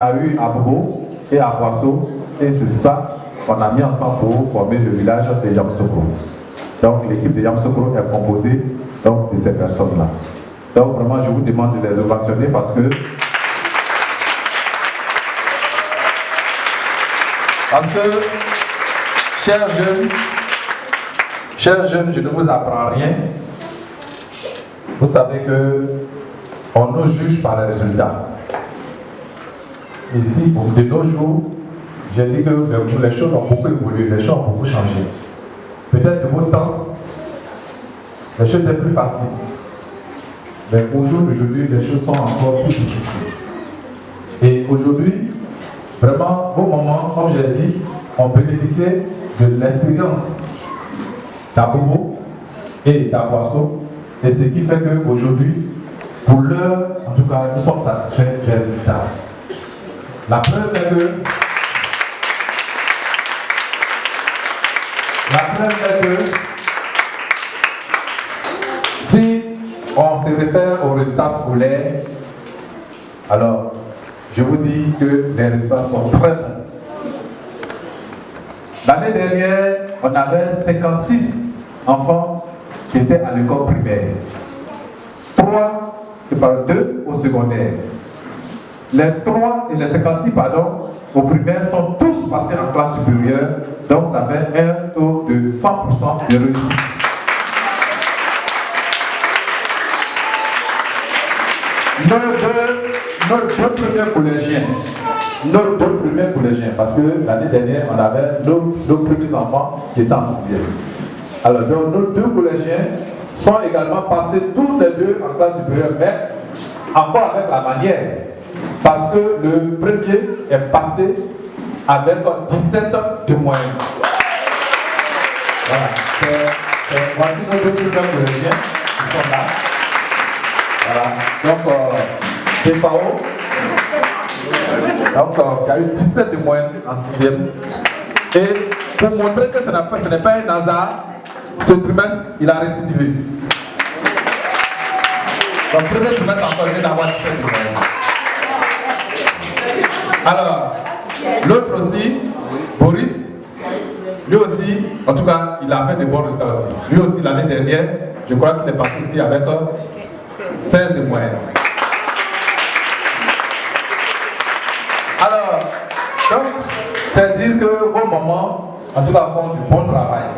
a eu à Bobo et à Boisseau, et c'est ça qu'on a mis ensemble pour former le village de Yamoussoukro. Donc l'équipe de Yamoussoukro est composée donc, de ces personnes-là. Donc vraiment je vous demande de les ovationner parce que chers jeunes, je ne vous apprends rien. Vous savez que on nous juge par les résultats. Ici, de nos jours, j'ai dit que les choses ont beaucoup évolué, les choses ont beaucoup changé. Peut-être de votre temps, les choses étaient plus faciles. Mais aujourd'hui, les choses sont encore plus difficiles. Et aujourd'hui, vraiment, vos moments, comme j'ai dit, ont bénéficié de l'expérience d'Abobo et d'Aboisseau. Et ce qui fait qu'aujourd'hui, pour l'heure, en tout cas, nous sommes satisfaits des résultats. La preuve est que si on se réfère aux résultats scolaires, alors je vous dis que les résultats sont très bons. L'année dernière, on avait 56 enfants qui étaient à l'école primaire, 2 au secondaire. Les 3 et les 56, au primaire sont tous passés en classe supérieure, donc ça fait un taux de 100% de réussite. Nos deux premiers collégiens, parce que l'année dernière, on avait nos premiers enfants qui étaient en 6e. Alors, nos 2 collégiens sont également passés tous les 2 en classe supérieure, mais encore avec la manière. Parce que le premier est passé avec 17 de moyenne. Voilà. Voici nos 2 premiers collégiens qui sont là. Voilà. Donc, Defao, qui a eu 17 de moyenne en 6e. Et pour montrer que ce n'est pas un hasard, ce trimestre, il a récidivé. Donc, le premier trimestre encore, il vient d'avoir 17 de moyenne. Alors, l'autre aussi, Boris, lui aussi, en tout cas, il a fait de bons résultats aussi. Lui aussi, l'année dernière, je crois qu'il est passé aussi avec 16 de moyenne. Alors, donc, c'est dire que vos mamans, en tout cas, font du bon travail.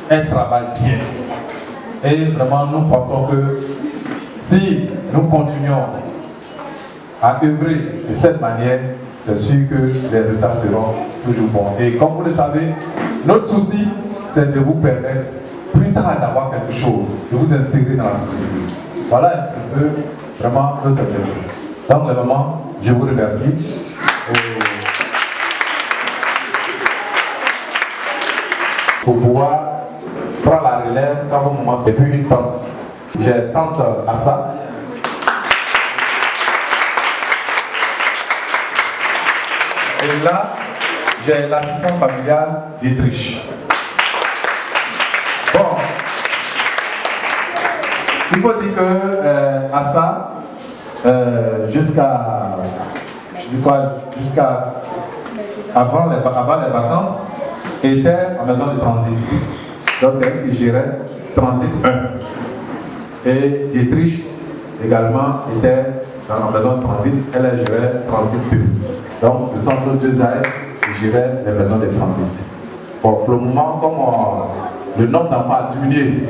Elles travaillent bien. Et vraiment, nous pensons que si nous continuons à œuvrer de cette manière, c'est sûr que les résultats seront toujours bons. Et comme vous le savez, notre souci, c'est de vous permettre plus tard d'avoir quelque chose, de vous insérer dans la société. Voilà un petit peu vraiment notre objectif. Donc, vraiment, je vous remercie. Pour pouvoir prendre la relève quand vous commencez. Et puis une tante. J'ai tante Assa. Et là, j'ai l'assistante familiale d'Autriche. Bon, il faut dire que Assa, jusqu'à avant les vacances, était en maison de transit. Donc c'est elle qui gérait Transit 1. Et Dietrich également était en maison de transit, elle gérait Transit 2. Donc ce sont nos 2 aides qui géraient les maisons de transit. Bon, pour le moment, comme le nombre d'enfants a diminué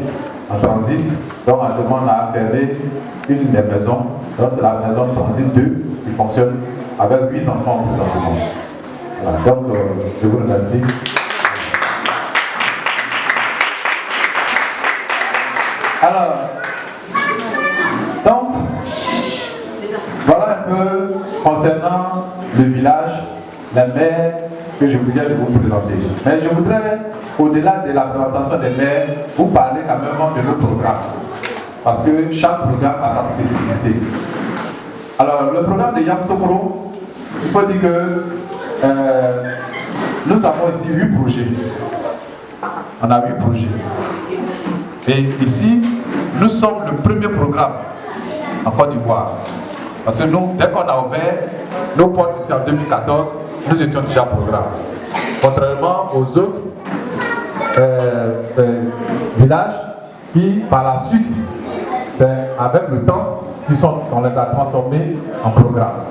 en transit, donc à ce moment on a fermé une des maisons. Donc c'est la maison de transit 2 qui fonctionne avec 8 enfants plus simplement. Voilà. Donc je vous remercie. Alors, donc, voilà un peu concernant le village, la mère que je voulais vous présenter. Mais je voudrais, au-delà de la présentation des maires, vous parler quand même de nos programmes. Parce que chaque programme a sa spécificité. Alors, le programme de Yamoussoukro, il faut dire que nous avons ici 8 projets. On a 8 projets. Et ici, nous sommes le premier programme en Côte d'Ivoire. Parce que nous, dès qu'on a ouvert nos portes ici en 2014, nous étions déjà programme. Contrairement aux autres villages qui, par la suite, c'est avec le temps qu'on les a transformés en programme.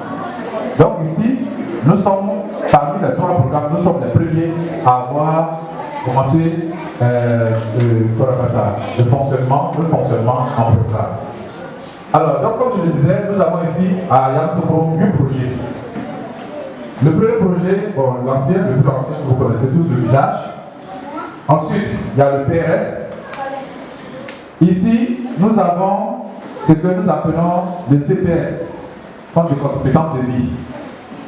Donc ici, nous sommes parmi les 3 programmes, nous sommes les premiers à avoir commencé le fonctionnement en programme. Alors, donc, comme je le disais, nous avons ici à Yamoussoukro 8 projets. Le premier projet, bon, l'ancien, le plus ancien que vous connaissez tous, le village. Ensuite, il y a le PRF. Ici, nous avons ce que nous appelons le CPS, Centre de compétences de vie.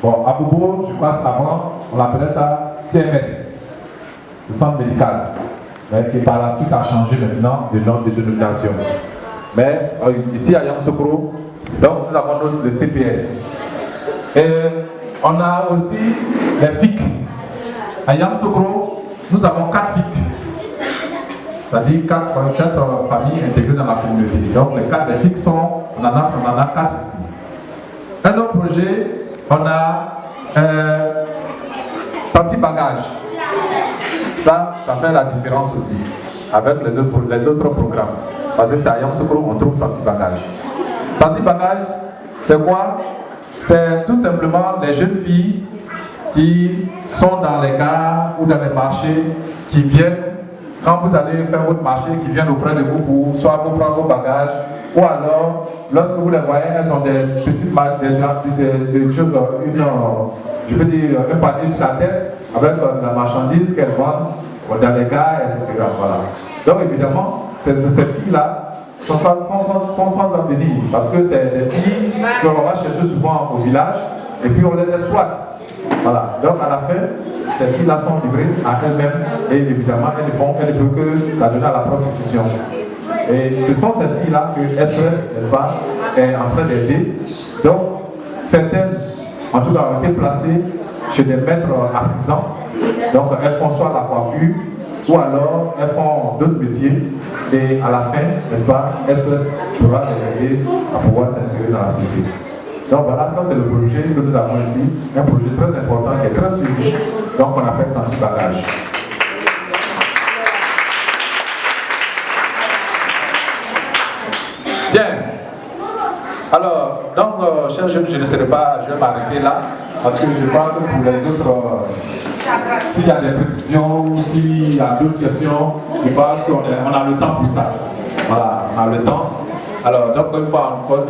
Bon, à Bobo, je crois qu'avant, on appelait ça CMS, le centre médical, mais qui par la suite a changé maintenant de nom de dénomination. Mais ici à Yamoussoukro, donc nous avons le CPS. Et on a aussi les FIC. À Yamoussoukro, nous avons 4 FIC. C'est-à-dire 4 familles intégrées dans la communauté. Donc les 4 FIC sont, on en a 4 ici. Un autre projet, on a Tanti Bagage. Ça fait la différence aussi avec les autres programmes. Parce que c'est à Yamoussoukro, on trouve Tanti Bagage. Tanti Bagage, c'est quoi? C'est tout simplement les jeunes filles qui sont dans les gares ou dans les marchés, qui viennent, quand vous allez faire votre marché, qui viennent auprès de vous pour soit vous prendre vos bagages, ou alors, lorsque vous les voyez, elles ont des petites des choses, je veux dire, un panier sur la tête, avec la marchandise qu'elles vendent dans les gares, etc. Voilà. Donc évidemment, ces filles-là sont sans avenir, parce que c'est des filles que l'on va chercher souvent au village, et puis on les exploite. Voilà. Donc à la fin, ces filles-là sont livrées à elles-mêmes, et évidemment, elles ne peuvent que ça donne à la prostitution. Et ce sont ces filles-là que SOS, n'est-ce pas, est en train d'aider. Donc, certaines, en tout cas, ont été placées chez des maîtres artisans. Donc, elles font soit la coiffure, ou alors elles font d'autres métiers. Et à la fin, n'est-ce pas, SOS pourra les aider à pouvoir s'insérer dans la société. Donc voilà, ça c'est le projet que nous avons ici, un projet très important qui est très suivi, donc on appelle Tanti Bagage. Bien. Alors, donc, chers jeunes, je ne serai pas, je vais m'arrêter là, parce que je pense que pour les autres, s'il y a des précisions, s'il y a d'autres questions, je pense qu'on a le temps pour ça. Voilà, on a le temps. Alors, donc, une fois encore,